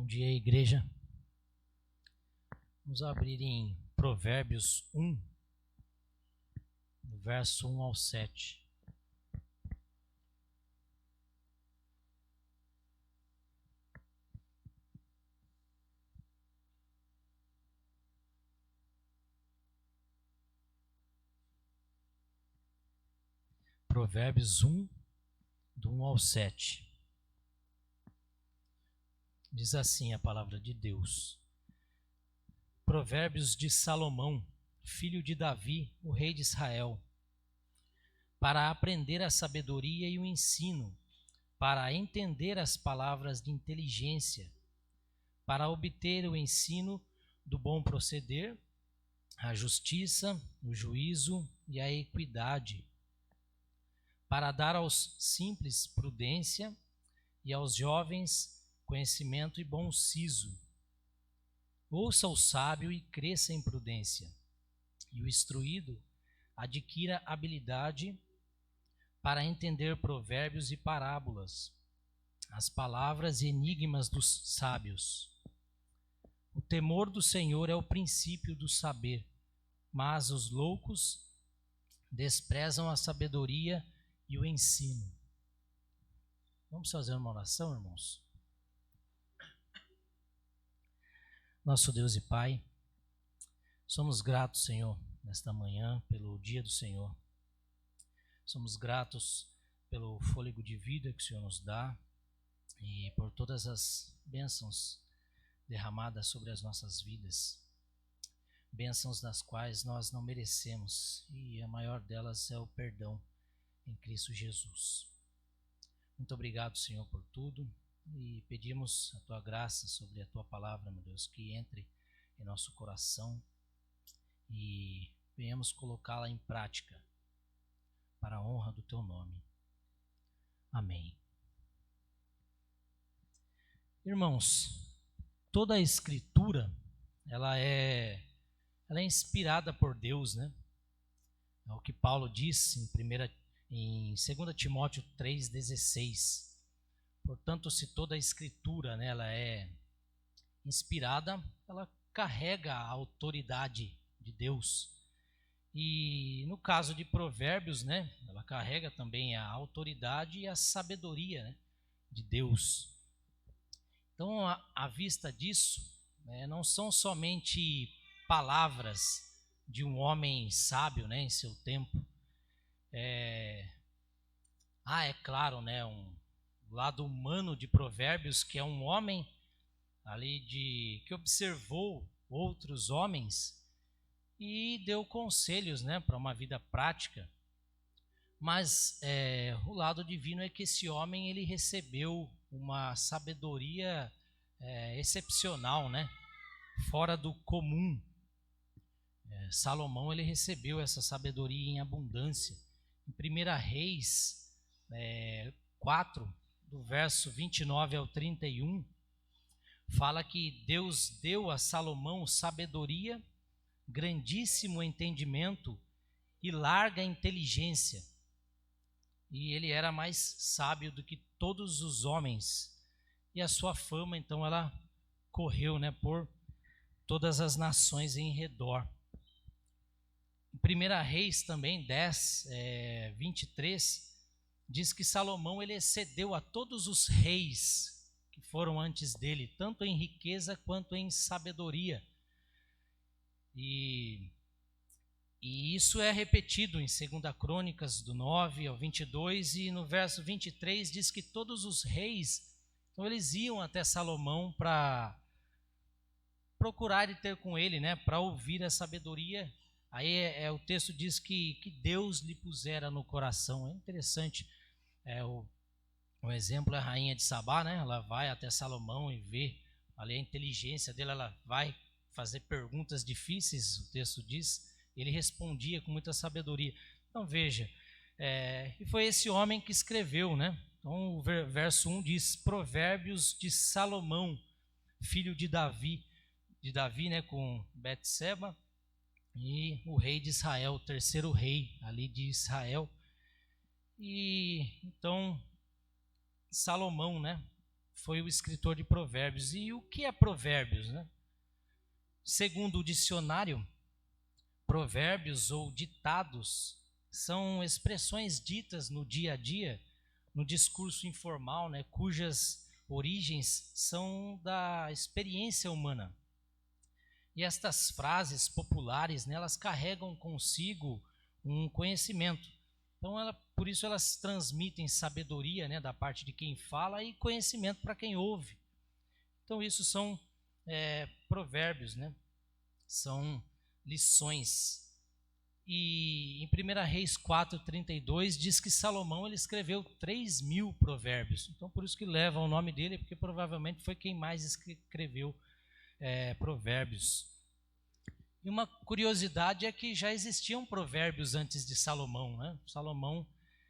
dia, igreja. Vamos abrir em Provérbios 1, do verso 1 ao 7. Provérbios 1, do 1 ao 7. Diz assim a palavra de Deus. Provérbios de Salomão, filho de Davi, o rei de Israel, para aprender a sabedoria e o ensino, para entender as palavras de inteligência, para obter o ensino do bom proceder, a justiça, o juízo e a equidade, para dar aos simples prudência e aos jovens conhecimento e bom siso. Ouça o sábio e cresça em prudência, e o instruído adquira habilidade para entender provérbios e parábolas, as palavras e enigmas dos sábios. O temor do Senhor é o princípio do saber, mas os loucos desprezam a sabedoria e o ensino. Vamos fazer uma oração, irmãos? Nosso Deus e Pai, somos gratos, Senhor, nesta manhã, pelo dia do Senhor. Somos gratos pelo fôlego de vida que o Senhor nos dá e por todas as bênçãos derramadas sobre as nossas vidas. Bênçãos das quais nós não merecemos, e a maior delas é o perdão em Cristo Jesus. Muito obrigado, Senhor, por tudo. E pedimos a Tua graça sobre a Tua palavra, meu Deus, que entre em nosso coração e venhamos colocá-la em prática para a honra do Teu nome. Amém. Irmãos, toda a Escritura, ela é inspirada por Deus, né? É o que Paulo diz em 2 Timóteo 3,16. Portanto, se toda a Escritura, né, ela é inspirada, ela carrega a autoridade de Deus. E no caso de Provérbios, né, ela carrega também a autoridade e a sabedoria, né, de Deus. Então, à vista disso, né, não são somente palavras de um homem sábio, né, em seu tempo. É claro, né, o lado humano de Provérbios, que é um homem ali que observou outros homens e deu conselhos, né, para uma vida prática. Mas o lado divino é que esse homem ele recebeu uma sabedoria excepcional, né, fora do comum. Salomão ele recebeu essa sabedoria em abundância. Em 1 Reis 4, do verso 29 ao 31, fala que Deus deu a Salomão sabedoria, grandíssimo entendimento e larga inteligência. E ele era mais sábio do que todos os homens. E a sua fama, então, ela correu, né, por todas as nações em redor. Em 1 Reis também 10, 23, diz que Salomão ele excedeu a todos os reis que foram antes dele, tanto em riqueza quanto em sabedoria. E isso é repetido em 2 Crônicas, do 9 ao 22, e no verso 23 diz que todos os reis, então eles iam até Salomão para procurar e ter com ele, né, para ouvir a sabedoria. Aí o texto diz que Deus lhe pusera no coração. É interessante. O exemplo é a rainha de Sabá, né? Ela vai até Salomão e vê ali a inteligência dele, ela vai fazer perguntas difíceis, o texto diz, ele respondia com muita sabedoria. Então veja, e foi esse homem que escreveu, né? Então o verso 1 diz, Provérbios de Salomão, filho de Davi, né, com Betseba, e o rei de Israel, o terceiro rei ali de Israel. E então Salomão, né, foi o escritor de Provérbios. E o que é Provérbios, né? Segundo o dicionário, provérbios ou ditados são expressões ditas no dia a dia, no discurso informal, né, cujas origens são da experiência humana. E estas frases populares, né, elas carregam consigo um conhecimento. Então, por isso elas transmitem sabedoria, né, da parte de quem fala e conhecimento para quem ouve. Então, isso são provérbios, né? São lições. E em 1 Reis 4:32 diz que Salomão ele escreveu 3.000 provérbios. Então, por isso que leva o nome dele, porque provavelmente foi quem mais escreveu provérbios. E uma curiosidade é que já existiam provérbios antes de Salomão, né? Salomão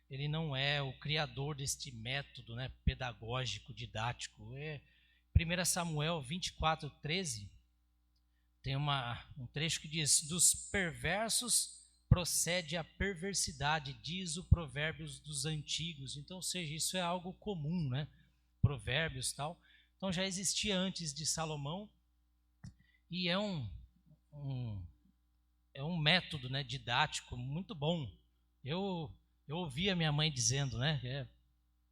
ele não é o criador deste método, né, pedagógico, didático. 1 Samuel 24:13 tem um trecho que diz: dos perversos procede a perversidade, diz o Provérbios dos antigos. Então, ou seja, isso é algo comum, né? Provérbios e tal. Então já existia antes de Salomão e é um método, né, didático muito bom. Eu ouvi a minha mãe dizendo, né?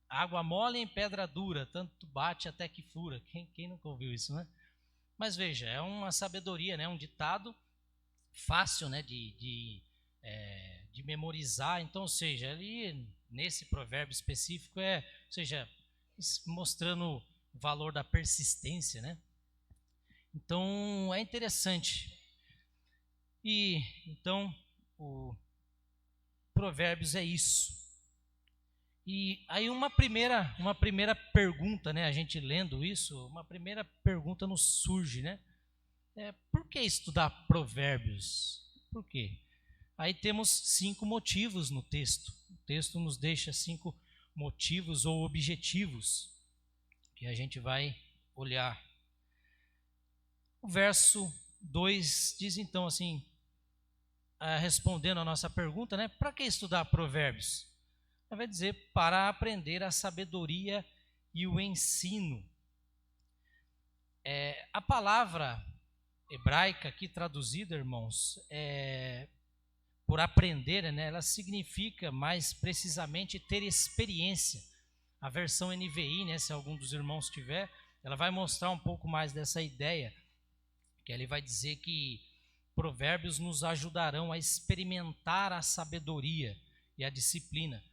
Água mole em pedra dura, tanto bate até que fura. Quem nunca ouviu isso, né? Mas veja, é uma sabedoria, né? Um ditado fácil, né? de memorizar. Então, ou seja, ali nesse provérbio específico ou seja, mostrando o valor da persistência, né? Então, é interessante. E então, o Provérbios é isso. E aí uma primeira pergunta, né? A gente lendo isso, uma primeira pergunta nos surge, né? Por que estudar Provérbios? Por quê? Aí temos 5 motivos no texto. O texto nos deixa 5 motivos ou objetivos que a gente vai olhar. O verso 2 diz então assim, respondendo a nossa pergunta, né? Para que estudar Provérbios? Ele vai dizer, para aprender a sabedoria e o ensino. A palavra hebraica aqui traduzida, irmãos, por aprender, né, ela significa mais precisamente ter experiência. A versão NVI, né, se algum dos irmãos tiver, ela vai mostrar um pouco mais dessa ideia, que ele vai dizer que provérbios nos ajudarão a experimentar a sabedoria e a disciplina.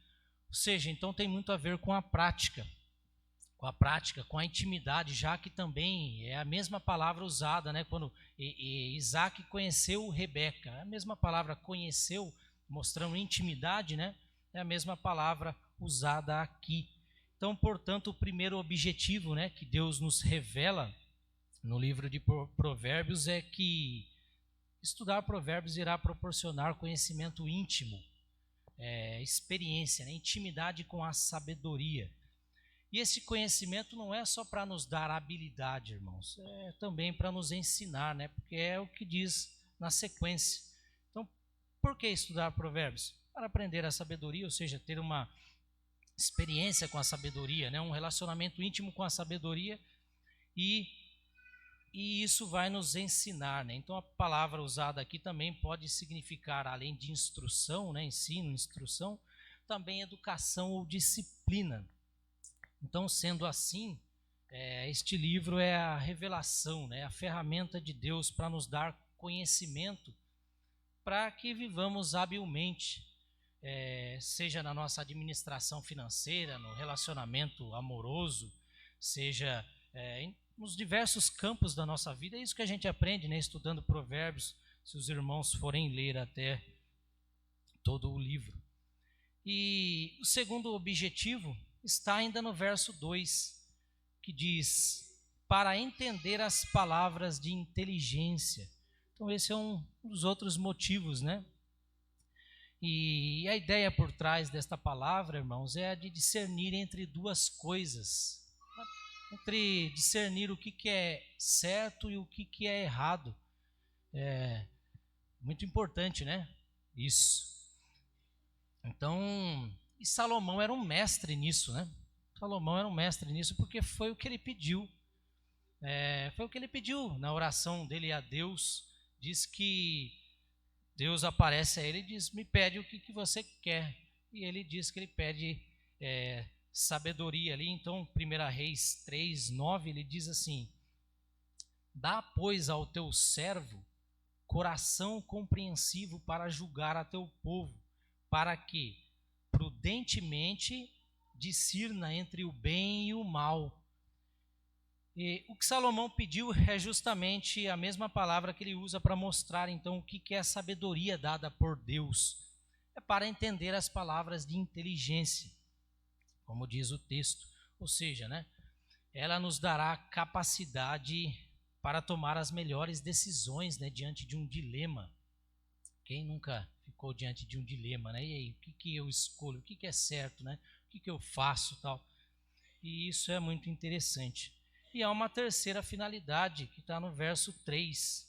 Ou seja, então tem muito a ver com a prática, com a intimidade, já que também é a mesma palavra usada, né, quando Isaac conheceu Rebeca. A mesma palavra conheceu, mostrando intimidade, né, é a mesma palavra usada aqui. Então, portanto, o primeiro objetivo, né, que Deus nos revela no livro de Provérbios é que estudar Provérbios irá proporcionar conhecimento íntimo, experiência, né, intimidade com a sabedoria. E esse conhecimento não é só para nos dar habilidade, irmãos, é também para nos ensinar, né, porque é o que diz na sequência. Então, por que estudar Provérbios? Para aprender a sabedoria, ou seja, ter uma experiência com a sabedoria, né, um relacionamento íntimo com a sabedoria, e isso vai nos ensinar, né? Então a palavra usada aqui também pode significar, além de instrução, né, ensino, instrução, também educação ou disciplina. Então, sendo assim, este livro é a revelação, né, a ferramenta de Deus para nos dar conhecimento, para que vivamos habilmente, seja na nossa administração financeira, no relacionamento amoroso, seja nos diversos campos da nossa vida. É isso que a gente aprende, né, estudando Provérbios, se os irmãos forem ler até todo o livro. E o segundo objetivo está ainda no verso 2, que diz, para entender as palavras de inteligência. Então esse é um dos outros motivos, né? E a ideia por trás desta palavra, irmãos, é a de discernir entre duas coisas, entre discernir o que é certo e o que é errado. É muito importante, né? Isso. Então, e Salomão era um mestre nisso, né? Salomão era um mestre nisso porque foi o que ele pediu. Foi o que ele pediu na oração dele a Deus. Diz que Deus aparece a ele e diz: me pede o que você quer. E ele diz que ele pede sabedoria ali. Então, 1 Reis 3:9, ele diz assim: dá, pois, ao teu servo coração compreensivo para julgar a teu povo, para que prudentemente discirna entre o bem e o mal. E o que Salomão pediu é justamente a mesma palavra que ele usa para mostrar então o que é a sabedoria dada por Deus. É para entender as palavras de inteligência, como diz o texto. Ou seja, ela nos dará capacidade para tomar as melhores decisões, diante de um dilema. Quem nunca ficou diante de um dilema, E aí, o que eu escolho? O que é certo, O que eu faço, tal? E isso é muito interessante. E há uma terceira finalidade que está no verso 3.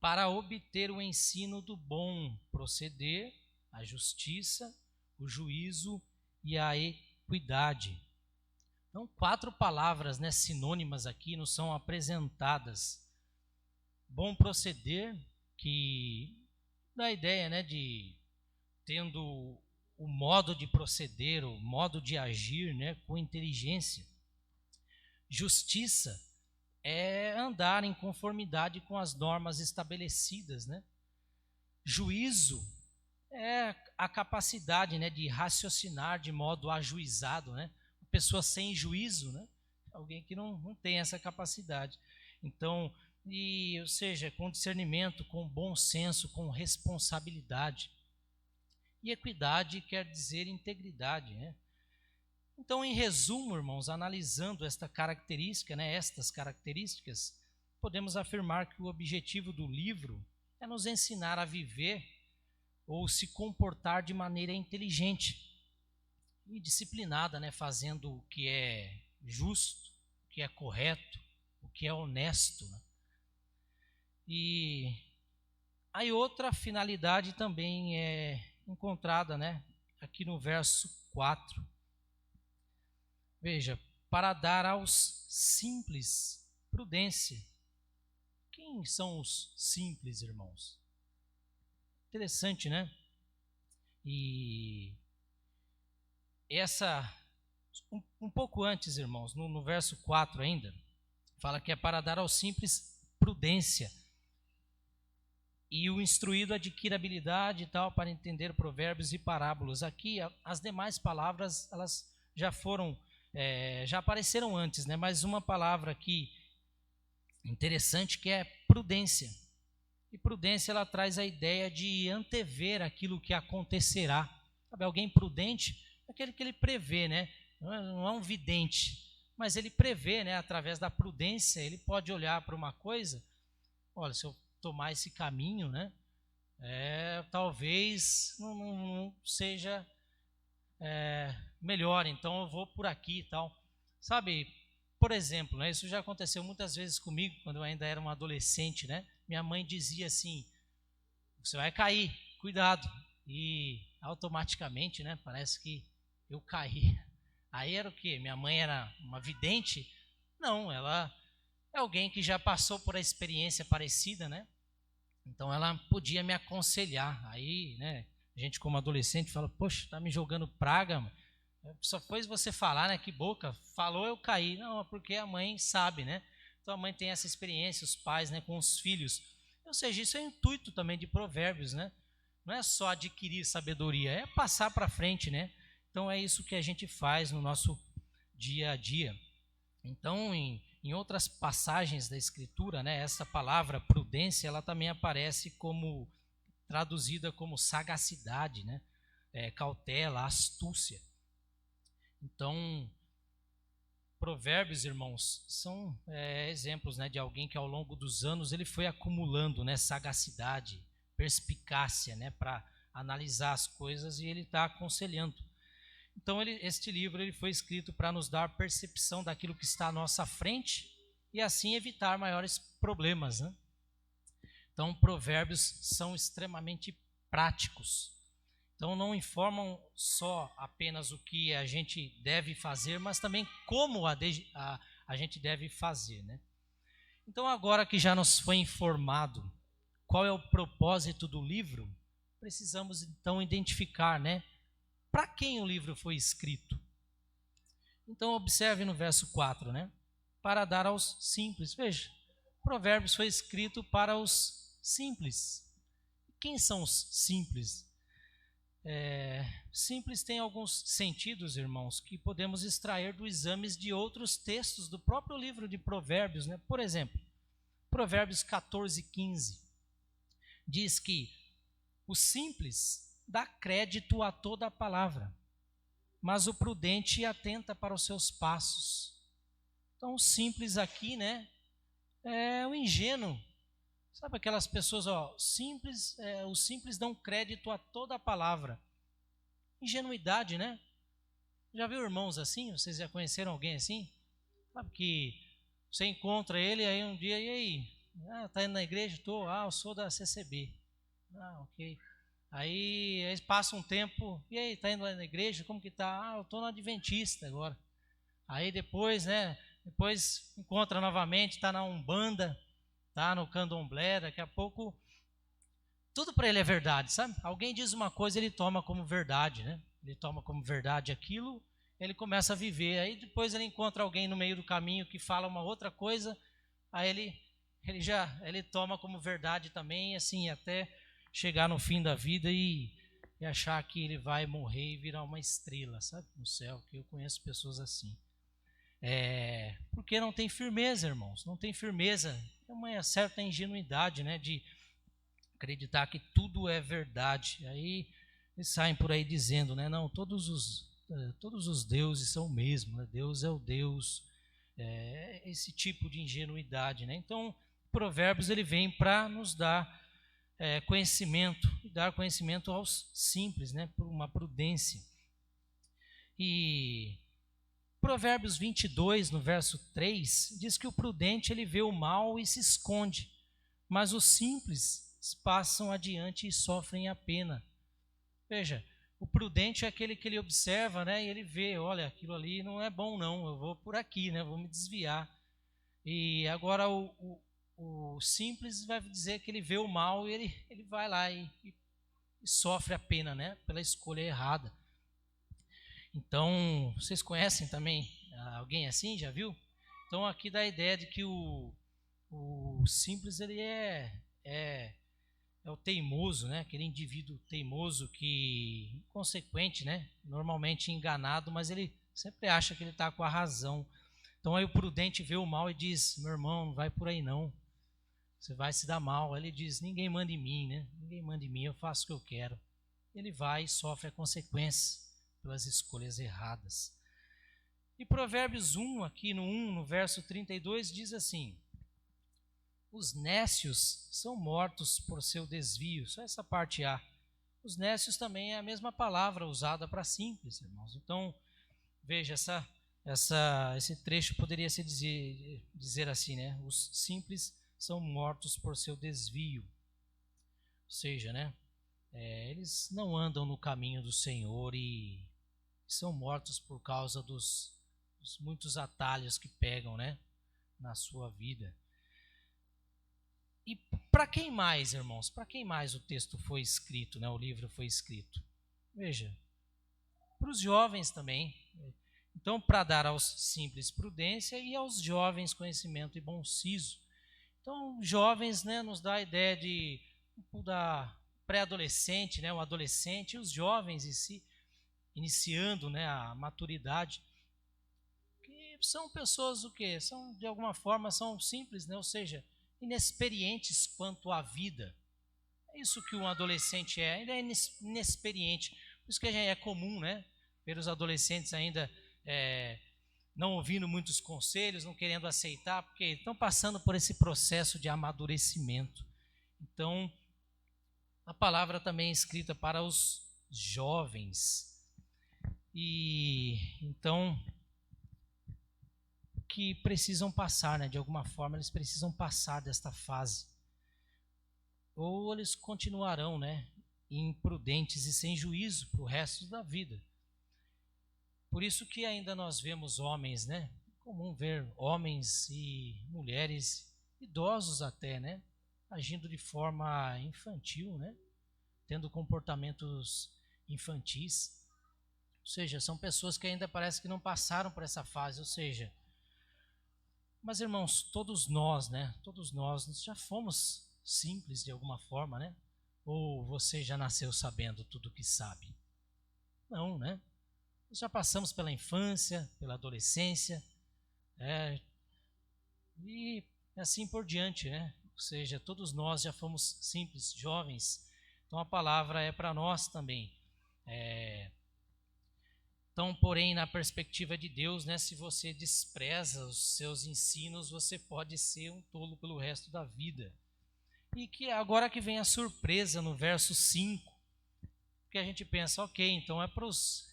Para obter o ensino do bom proceder, a justiça, o juízo e a equidade. Então, 4 palavras sinônimas aqui nos são apresentadas. Bom proceder, que dá a ideia de tendo o modo de proceder, o modo de agir com inteligência. Justiça é andar em conformidade com as normas estabelecidas. Juízo é a capacidade de raciocinar de modo ajuizado. Pessoa sem juízo, alguém que não tem essa capacidade. Então, ou seja, com discernimento, com bom senso, com responsabilidade. E equidade quer dizer integridade. Então, em resumo, irmãos, analisando estas características, podemos afirmar que o objetivo do livro é nos ensinar a viver ou se comportar de maneira inteligente e disciplinada, fazendo o que é justo, o que é correto, o que é honesto. E aí outra finalidade também é encontrada aqui no verso 4. Veja, para dar aos simples prudência. Quem são os simples, irmãos? Interessante, E um pouco antes, irmãos, no verso 4 ainda, fala que é para dar aos simples prudência. E o instruído adquire habilidade e tal para entender provérbios e parábolas. Aqui, as demais palavras, elas já foram, já apareceram antes, mas uma palavra aqui interessante que é prudência. E prudência, ela traz a ideia de antever aquilo que acontecerá. Sabe, alguém prudente é aquele que ele prevê, não é um vidente, mas ele prevê, através da prudência, ele pode olhar para uma coisa, olha, se eu tomar esse caminho, talvez não seja melhor, então eu vou por aqui e tal. Sabe, por exemplo, isso já aconteceu muitas vezes comigo, quando eu ainda era um adolescente, Minha mãe dizia assim: você vai cair, cuidado. E automaticamente, parece que eu caí. Aí era o quê? Minha mãe era uma vidente? Não, ela é alguém que já passou por a experiência parecida, Então ela podia me aconselhar. Aí, a gente como adolescente fala: poxa, tá me jogando praga, mano. Só foi você falar, que boca, falou, eu caí. Não, é porque a mãe sabe, Então a mãe tem essa experiência, os pais, com os filhos. Ou seja, isso é o intuito também de Provérbios, Não é só adquirir sabedoria, é passar para frente, Então é isso que a gente faz no nosso dia a dia. Então, em outras passagens da Escritura, essa palavra prudência, ela também aparece como traduzida como sagacidade, cautela, astúcia. Então, Provérbios, irmãos, são exemplos de alguém que ao longo dos anos ele foi acumulando sagacidade, perspicácia, para analisar as coisas, e ele está aconselhando. Então, este livro ele foi escrito para nos dar percepção daquilo que está à nossa frente e assim evitar maiores problemas. Então, provérbios são extremamente práticos. Então não informam só apenas o que a gente deve fazer, mas também como a gente deve fazer, né? Então agora que já nos foi informado qual é o propósito do livro, precisamos então identificar, né? Para quem o livro foi escrito. Então observe no verso 4, né? Para dar aos simples. Veja, Provérbios foi escrito para os simples. Quem são os simples? Simples tem alguns sentidos, irmãos, que podemos extrair dos exames de outros textos do próprio livro de Provérbios, né? Por exemplo, Provérbios 14:15 diz que o simples dá crédito a toda a palavra, mas o prudente atenta para os seus passos. Então, o simples aqui, né, é o ingênuo. Sabe aquelas pessoas, simples, os simples dão crédito a toda a palavra. Ingenuidade, né? Já viu irmãos assim? Vocês já conheceram alguém assim? Sabe que você encontra ele aí um dia, e aí? Tá indo na igreja? Tô. Eu sou da CCB. Ok. Aí passa um tempo, e aí, tá indo lá na igreja? Como que tá? Eu tô na Adventista agora. Aí depois, né? Depois encontra novamente, tá na Umbanda, tá no Candomblé, daqui a pouco tudo para ele é verdade, sabe? Alguém diz uma coisa, ele toma como verdade, né? Ele toma como verdade aquilo, ele começa a viver. Aí depois ele encontra alguém no meio do caminho que fala uma outra coisa, aí ele toma como verdade também, assim, até chegar no fim da vida e achar que ele vai morrer e virar uma estrela, sabe? No céu, que eu conheço pessoas assim. Porque não tem firmeza, irmãos, não tem firmeza. É uma certa ingenuidade, né? De acreditar que tudo é verdade. Aí eles saem por aí dizendo, né? Não, todos os deuses são o mesmo, né? Deus é o Deus. Esse tipo de ingenuidade, né? Então, Provérbios ele vem para nos dar conhecimento, e dar conhecimento aos simples, né? Por uma prudência. E Provérbios 22, no verso 3, diz que o prudente ele vê o mal e se esconde, mas os simples passam adiante e sofrem a pena. Veja, o prudente é aquele que ele observa, né, e ele vê, olha, aquilo ali não é bom não, eu vou por aqui, né, vou me desviar. E agora o simples vai dizer que ele vê o mal e ele vai lá e sofre a pena, né, pela escolha errada. Então, vocês conhecem também alguém assim, já viu? Então aqui dá a ideia de que o simples ele é o teimoso, né? Aquele indivíduo teimoso que, inconsequente, né? Normalmente enganado, mas ele sempre acha que ele está com a razão. Então aí o prudente vê o mal e diz, meu irmão, não vai por aí não, você vai se dar mal. Aí ele diz, ninguém manda em mim, né? Ninguém manda em mim, eu faço o que eu quero. Ele vai e sofre a consequência pelas escolhas erradas. E Provérbios 1, aqui no verso 32, diz assim, os nécios são mortos por seu desvio. Só essa parte A. Os nécios também é a mesma palavra usada para simples, irmãos. Então, veja, esse trecho poderia se dizer assim, né? Os simples são mortos por seu desvio. Ou seja, né? Eles não andam no caminho do Senhor e são mortos por causa dos muitos atalhos que pegam, né? Na sua vida. E para quem mais, irmãos? Para quem mais o texto foi escrito, né? O livro foi escrito? Veja, para os jovens também. Então, para dar aos simples prudência e aos jovens conhecimento e bom siso. Então, jovens, né, nos dá a ideia da pré-adolescente, né, o adolescente e os jovens em si, iniciando, né, a maturidade. Que são pessoas o quê? São, de alguma forma, são simples, né, ou seja, inexperientes quanto à vida. É isso que um adolescente é, ele é inexperiente. Por isso que é comum, né, ver os adolescentes ainda não ouvindo muitos conselhos, não querendo aceitar, porque estão passando por esse processo de amadurecimento. Então, a palavra também é escrita para os jovens. E então que precisam passar, né? De alguma forma eles precisam passar desta fase. Ou eles continuarão, né? imprudentes e sem juízo para o resto da vida. Por isso que ainda nós vemos homens, né? É comum ver homens e mulheres, idosos até, né? Agindo de forma infantil, né? Tendo comportamentos infantis. Ou seja, são pessoas que ainda parece que não passaram por essa fase, ou seja... Mas, irmãos, todos nós, né? Todos nós já fomos simples de alguma forma, né? Ou você já nasceu sabendo tudo o que sabe? Não, né? Nós já passamos pela infância, pela adolescência, e assim por diante, né? Ou seja, todos nós já fomos simples, jovens. Então a palavra é para nós também. Então, porém, na perspectiva de Deus, né, se você despreza os seus ensinos, você pode ser um tolo pelo resto da vida. E que agora que vem a surpresa no verso 5, que a gente pensa, ok, então é para os...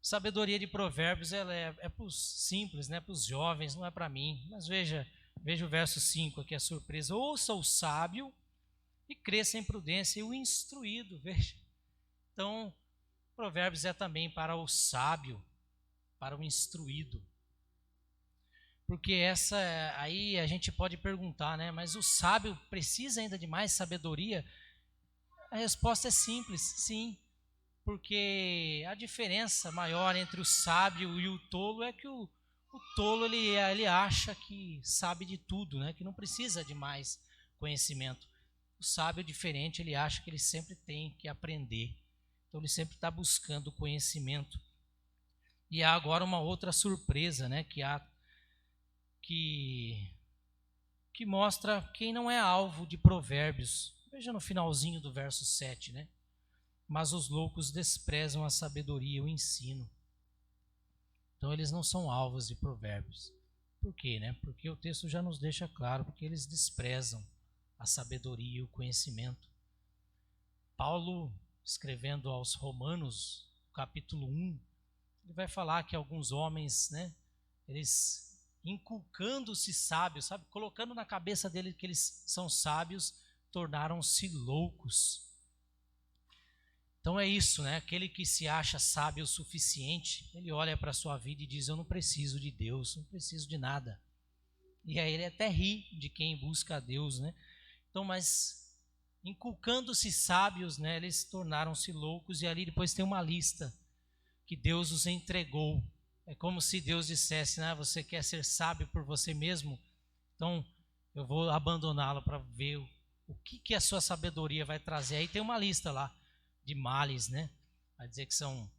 sabedoria de provérbios ela é para os simples, né, para os jovens, não é para mim. Mas veja o verso 5 aqui, a surpresa. Ouça o sábio e cresça em prudência, e o instruído, veja. Então, provérbios é também para o sábio, para o instruído. Porque aí a gente pode perguntar, né? Mas o sábio precisa ainda de mais sabedoria? A resposta é simples, sim. Porque a diferença maior entre o sábio e o tolo é que o tolo ele acha que sabe de tudo, né? Que não precisa de mais conhecimento. O sábio é diferente, ele acha que ele sempre tem que aprender. Então ele sempre está buscando conhecimento. E há agora uma outra surpresa, né? Que mostra quem não é alvo de provérbios. Veja no finalzinho do verso 7, né? Mas os loucos desprezam a sabedoria e o ensino. Então eles não são alvos de provérbios. Por quê, né? Porque o texto já nos deixa claro, porque eles desprezam a sabedoria e o conhecimento. Paulo, escrevendo aos Romanos, capítulo 1, ele vai falar que alguns homens, né, eles inculcando-se sábios, sabe, colocando na cabeça deles que eles são sábios, tornaram-se loucos. Então é isso, né? Aquele que se acha sábio o suficiente, ele olha para a sua vida e diz, eu não preciso de Deus, não preciso de nada. E aí ele até ri de quem busca a Deus, né? Então, mas inculcando-se sábios, né, eles tornaram-se loucos, e ali depois tem uma lista que Deus os entregou. É como se Deus dissesse, né, você quer ser sábio por você mesmo? Então eu vou abandoná-lo para ver o que a sua sabedoria vai trazer. Aí tem uma lista lá de males, né? Vai dizer que são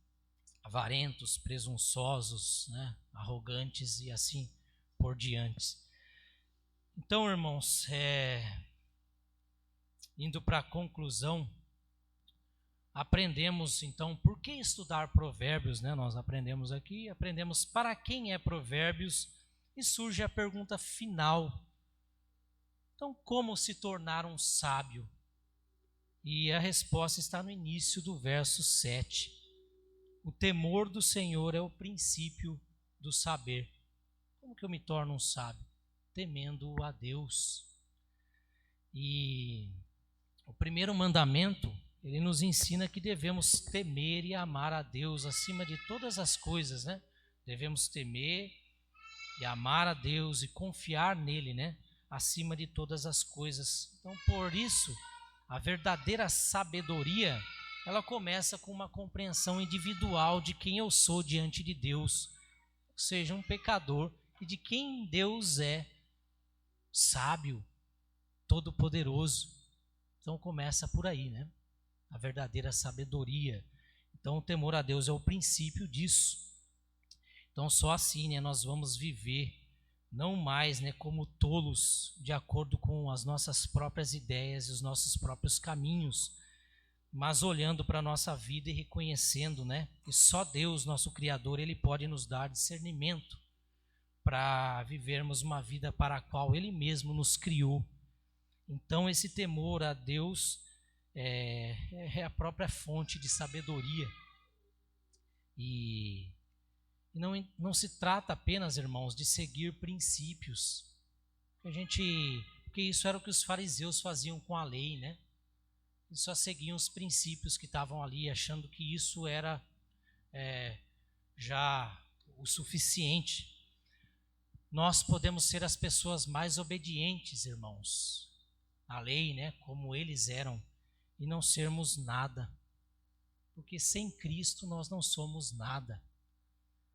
avarentos, presunçosos, né, arrogantes e assim por diante. Então, irmãos, indo para a conclusão, aprendemos então por que estudar provérbios, né? Nós aprendemos aqui, aprendemos para quem é provérbios, e surge a pergunta final. Então, como se tornar um sábio? E a resposta está no início do verso 7. O temor do Senhor é o princípio do saber. Como que eu me torno um sábio? Temendo a Deus. E o primeiro mandamento, ele nos ensina que devemos temer e amar a Deus acima de todas as coisas, né? Devemos temer e amar a Deus e confiar nele, né? Acima de todas as coisas. Então, por isso, a verdadeira sabedoria, ela começa com uma compreensão individual de quem eu sou diante de Deus, ou seja, um pecador, e de quem Deus é, sábio, todo-poderoso. Então começa por aí, né? A verdadeira sabedoria. Então o temor a Deus é o princípio disso. Então só assim, né, nós vamos viver não mais, né, como tolos, de acordo com as nossas próprias ideias e os nossos próprios caminhos, mas olhando para a nossa vida e reconhecendo, né, que só Deus, nosso Criador, Ele pode nos dar discernimento para vivermos uma vida para a qual Ele mesmo nos criou. Então esse temor a Deus é a própria fonte de sabedoria. E não se trata apenas, irmãos, de seguir princípios. Porque isso era o que os fariseus faziam com a lei, né? Eles só seguiam os princípios que estavam ali, achando que isso era já o suficiente. Nós podemos ser as pessoas mais obedientes, irmãos, à lei, né, como eles eram, e não sermos nada. Porque sem Cristo nós não somos nada.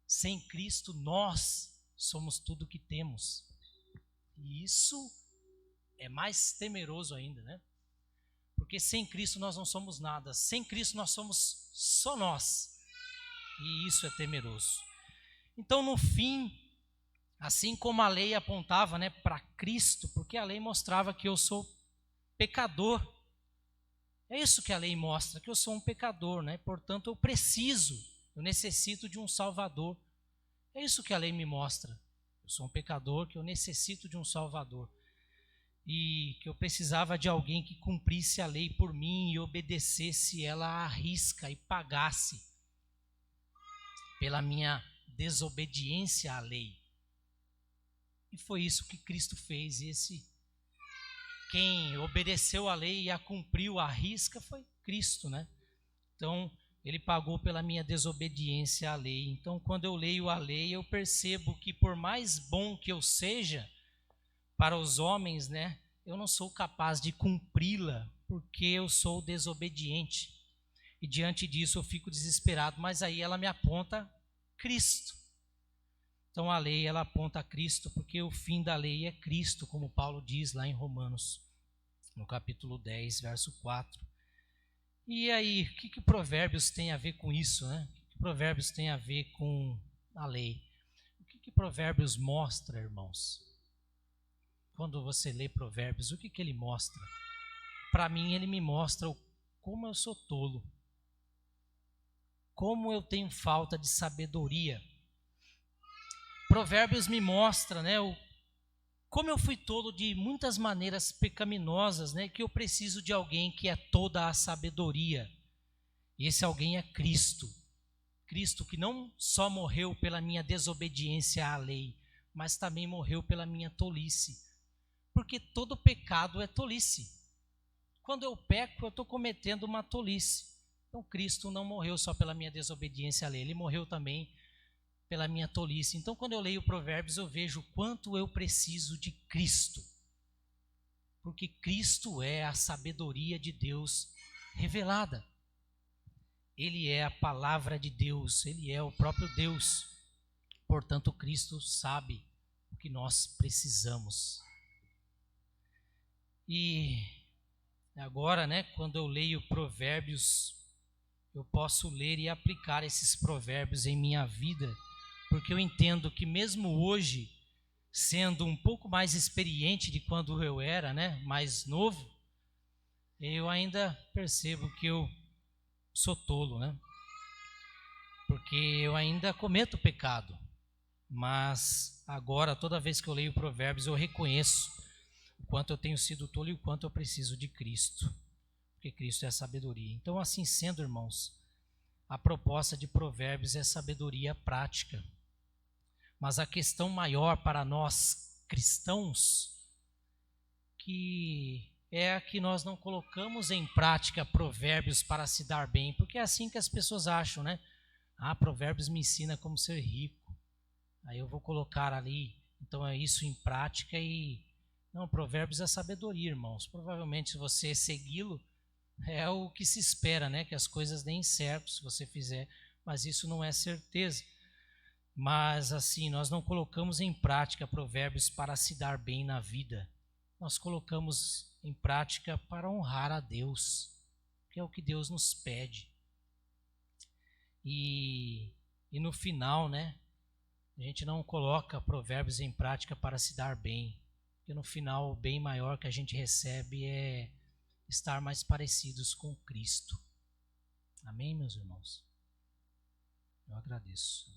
Sem Cristo nós somos tudo que temos. E isso é mais temeroso ainda, né? Porque sem Cristo nós não somos nada. Sem Cristo nós somos só nós. E isso é temeroso. Então, no fim, assim como a lei apontava, né, para Cristo, porque a lei mostrava que eu sou pecador. É isso que a lei mostra, que eu sou um pecador, né? Portanto, eu necessito de um Salvador. É isso que a lei me mostra. Eu sou um pecador, que eu necessito de um Salvador. E que eu precisava de alguém que cumprisse a lei por mim e obedecesse ela à risca e pagasse pela minha desobediência à lei. E foi isso que Cristo fez. Quem obedeceu a lei e a cumpriu à risca foi Cristo, né? Então, ele pagou pela minha desobediência à lei. Então, quando eu leio a lei, eu percebo que por mais bom que eu seja para os homens, né, eu não sou capaz de cumpri-la, porque eu sou desobediente. E diante disso eu fico desesperado, mas aí ela me aponta Cristo. Então a lei, ela aponta a Cristo, porque o fim da lei é Cristo, como Paulo diz lá em Romanos, no capítulo 10, verso 4. E aí, o que Provérbios tem a ver com isso, né? O que Provérbios tem a ver com a lei? O que Provérbios mostra, irmãos? Quando você lê Provérbios, o que ele mostra? Para mim, ele me mostra como eu sou tolo, como eu tenho falta de sabedoria. Provérbios me mostra, né, como eu fui tolo de muitas maneiras pecaminosas, né, que eu preciso de alguém que é toda a sabedoria. E esse alguém é Cristo. Cristo que não só morreu pela minha desobediência à lei, mas também morreu pela minha tolice. Porque todo pecado é tolice. Quando eu peco, eu estou cometendo uma tolice. Então Cristo não morreu só pela minha desobediência à lei, ele morreu também pela minha tolice. Então, quando eu leio Provérbios, eu vejo o quanto eu preciso de Cristo. Porque Cristo é a sabedoria de Deus revelada. Ele é a palavra de Deus, ele é o próprio Deus. Portanto, Cristo sabe o que nós precisamos. E agora, né, quando eu leio Provérbios, eu posso ler e aplicar esses provérbios em minha vida, porque eu entendo que mesmo hoje, sendo um pouco mais experiente de quando eu era, né, mais novo, eu ainda percebo que eu sou tolo, né? Porque eu ainda cometo pecado. Mas agora, toda vez que eu leio Provérbios, eu reconheço o quanto eu tenho sido tolo e o quanto eu preciso de Cristo. Porque Cristo é a sabedoria. Então, assim sendo, irmãos, a proposta de Provérbios é sabedoria prática. Mas a questão maior para nós cristãos, que é a que nós não colocamos em prática Provérbios para se dar bem, porque é assim que as pessoas acham, né? Ah, Provérbios me ensina como ser rico. Aí eu vou colocar ali, então é isso em prática e... Não, Provérbios é sabedoria, irmãos. Provavelmente se você segui-lo, é o que se espera, né? Que as coisas deem certo se você fizer, mas isso não é certeza. Mas assim, nós não colocamos em prática Provérbios para se dar bem na vida. Nós colocamos em prática para honrar a Deus, que é o que Deus nos pede. E no final, né, a gente não coloca Provérbios em prática para se dar bem, porque no final o bem maior que a gente recebe é estar mais parecidos com Cristo. Amém, meus irmãos? Eu agradeço.